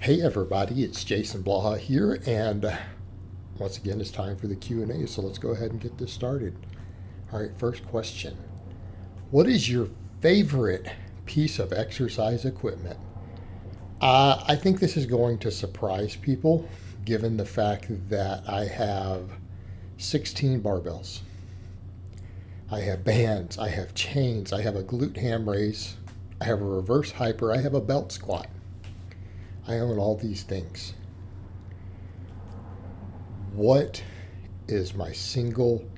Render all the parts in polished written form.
Hey everybody, it's Jason Blaha here, and once again it's time for the Q&A, so let's go ahead and get this started. All right, first question. What is your favorite piece of exercise equipment? I think this is going to surprise people, given the fact that I have 16 barbells. I have bands, I have chains, I have a glute ham raise, I have a reverse hyper, I have a belt squat. I own all these things. What is my single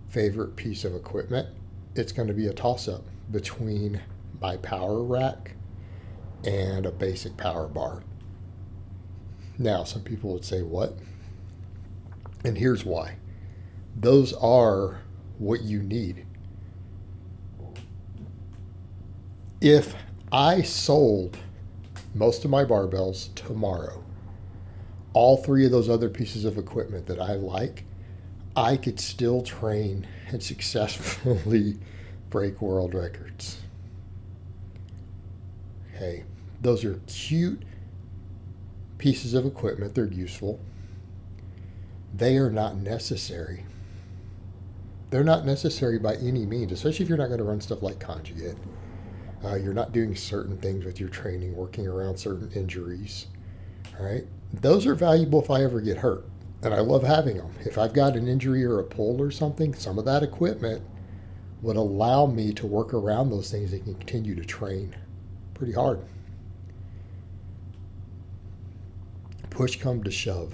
favorite piece of equipment? It's going to be a toss-up between my power rack and a basic power bar. Now, some people would say, what? And here's why. Those are what you need. If I sold most of my barbells tomorrow, all three of those other pieces of equipment that I like, I could still train and successfully break world records. Okay, those are cute pieces of equipment. They're useful. They are not necessary. They're not necessary by any means, especially if you're not going to run stuff like conjugate. You're not doing certain things with your training, working around certain injuries. All right. Those are valuable if I ever get hurt. And I love having them. If I've got an injury or a pull or something, some of that equipment would allow me to work around those things and continue to train pretty hard. Push come to shove.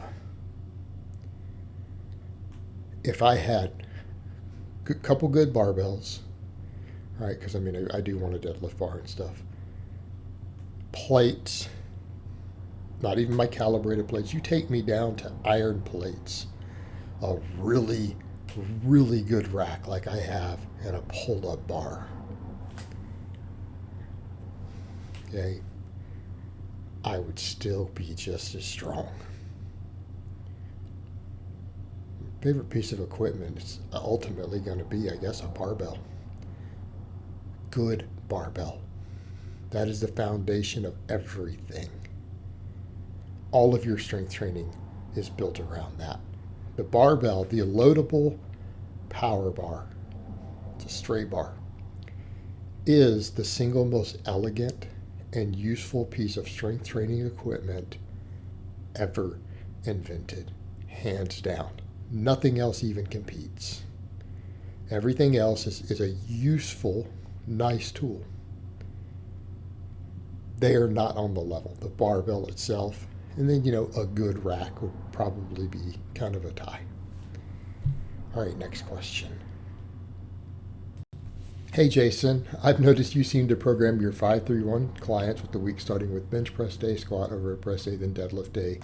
If I had a couple good barbells, right? Because I do want a deadlift bar and stuff. Plates, not even my calibrated plates. You take me down to iron plates, a really, really good rack like I have, and a pulled up bar. Okay, I would still be just as strong. Favorite piece of equipment is ultimately going to be, I guess, a barbell. Good barbell. That is the foundation of everything. All of your strength training is built around that. The barbell, the loadable power bar, it's a straight bar, is the single most elegant and useful piece of strength training equipment ever invented, hands down. Nothing else even competes. Everything else is a useful, nice tool. They are not on the level. The barbell itself, and then, a good rack would probably be kind of a tie. All right, next question. Hey Jason, I've noticed you seem to program your 5-3-1 clients with the week starting with bench press day, squat, overhead press day, then deadlift day.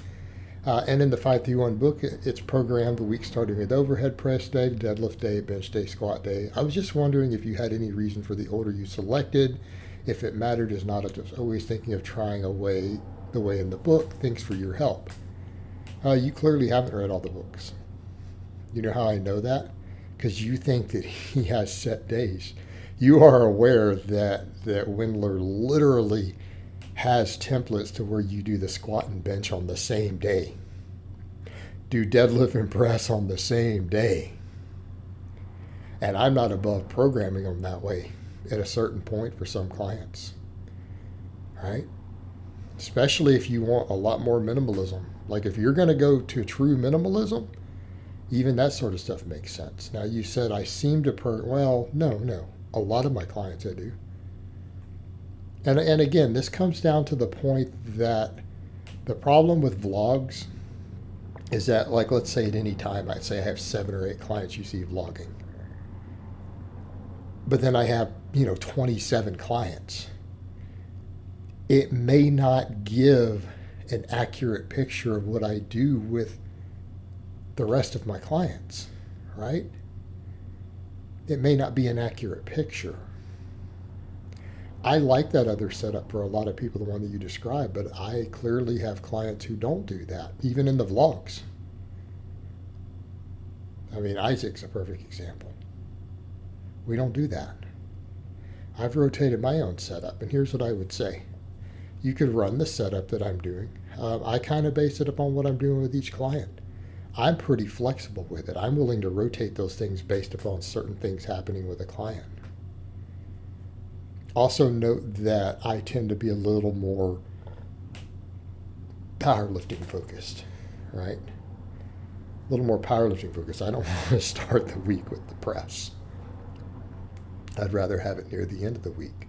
And in the 5-3-1 book, it's programmed the week starting with overhead press day, deadlift day, bench day, squat day. I was just wondering if you had any reason for the order you selected, if it mattered, is not just always thinking of trying the way in the book. Thanks for your help. You clearly haven't read all the books. You know how I know that? Because you think that he has set days. You are aware that Wendler literally has templates to where you do the squat and bench on the same day. Do deadlift and press on the same day. And I'm not above programming them that way at a certain point for some clients. Right? Especially if you want a lot more minimalism. Like if you're going to go to true minimalism, even that sort of stuff makes sense. Now you said I seem to no. A lot of my clients I do. And again, this comes down to the point that the problem with vlogs is that, like, let's say at any time, I'd say I have 7 or 8 clients you see vlogging. But then I have, 27 clients. It may not give an accurate picture of what I do with the rest of my clients, right? It may not be an accurate picture. I like that other setup for a lot of people, the one that you described, but I clearly have clients who don't do that, even in the vlogs. Isaac's a perfect example. We don't do that. I've rotated my own setup, and here's what I would say. You could run the setup that I'm doing. I kind of base it upon what I'm doing with each client. I'm pretty flexible with it. I'm willing to rotate those things based upon certain things happening with a client. Also note that I tend to be a little more powerlifting focused, right? A little more powerlifting focused. I don't want to start the week with the press. I'd rather have it near the end of the week.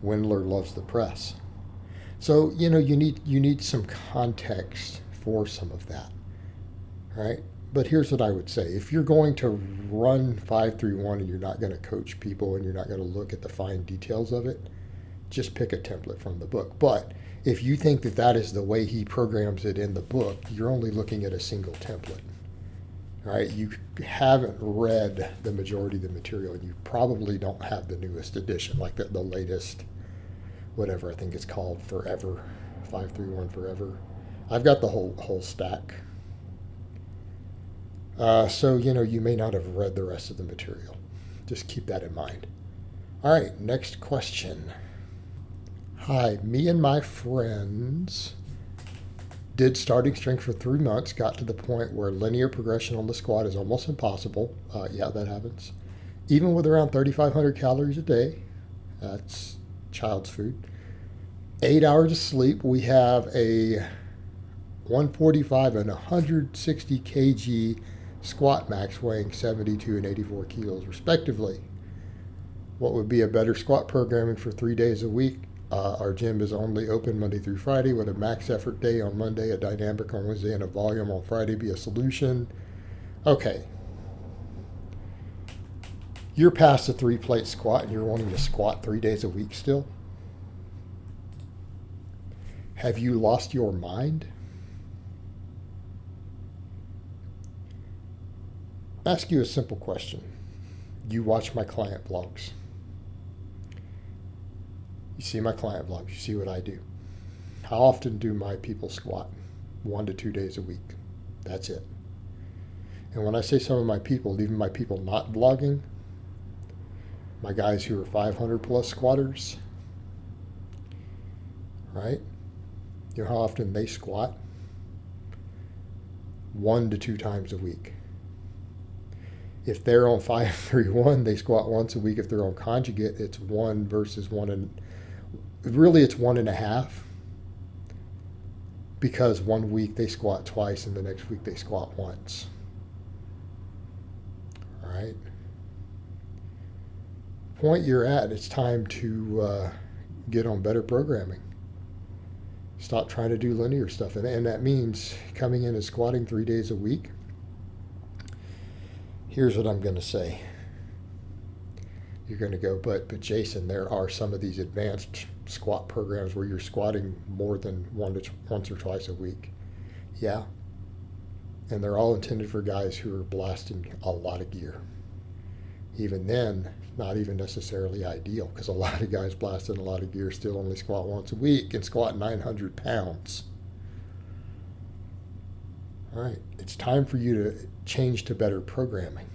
Wendler loves the press. So, you need some context for some of that, right? But here's what I would say. If you're going to run 5-3-1 and you're not going to coach people and you're not going to look at the fine details of it, just pick a template from the book. But if you think that that is the way he programs it in the book, you're only looking at a single template, right? You haven't read the majority of the material, and you probably don't have the newest edition, like the latest, whatever I think it's called, Forever, 5-3-1 Forever. I've got the whole stack. So, you may not have read the rest of the material. Just keep that in mind. All right, next question. Hi, me and my friends did starting strength for 3 months, got to the point where linear progression on the squat is almost impossible. Yeah, that happens. Even with around 3,500 calories a day, that's child's food. 8 hours of sleep, we have a 145 and 160 kg squat max weighing 72 and 84 kilos respectively. What would be a better squat programming for 3 days a week? Our gym is only open Monday through Friday with a max effort day on Monday, a dynamic on Wednesday, and a volume on Friday be a solution. Okay. You're past the 3-plate squat and you're wanting to squat 3 days a week still? Have you lost your mind? Ask you a simple question. You watch my client blogs. You see my client vlogs. You see what I do. How often do my people squat? 1 to 2 days a week. That's it. And when I say some of my people, even my people not vlogging, my guys who are 500 plus squatters, right? You know how often they squat? 1 to 2 times a week. If they're on 5-3-1, they squat once a week. If they're on conjugate, it's 1 versus 1 and really it's 1.5, because 1 week they squat twice and the next week they squat once. All right. Point you're at, it's time to get on better programming. Stop trying to do linear stuff, and that means coming in and squatting 3 days a week. Here's what I'm going to say. You're going to go, but Jason, there are some of these advanced squat programs where you're squatting more than once or twice a week. Yeah. And they're all intended for guys who are blasting a lot of gear. Even then, not even necessarily ideal, because a lot of guys blasting a lot of gear still only squat once a week and squat 900 pounds. All right, it's time for you to change to better programming.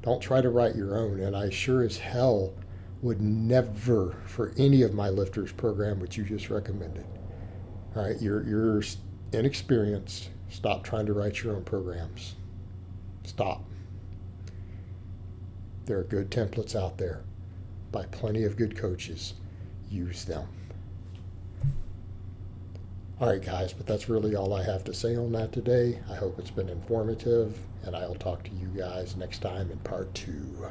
Don't try to write your own, and I sure as hell would never, for any of my lifters, program what you just recommended. All right, you're inexperienced. Stop trying to write your own programs. Stop. There are good templates out there by plenty of good coaches. Use them. All right, guys, but that's really all I have to say on that today. I hope it's been informative, and I'll talk to you guys next time in part 2.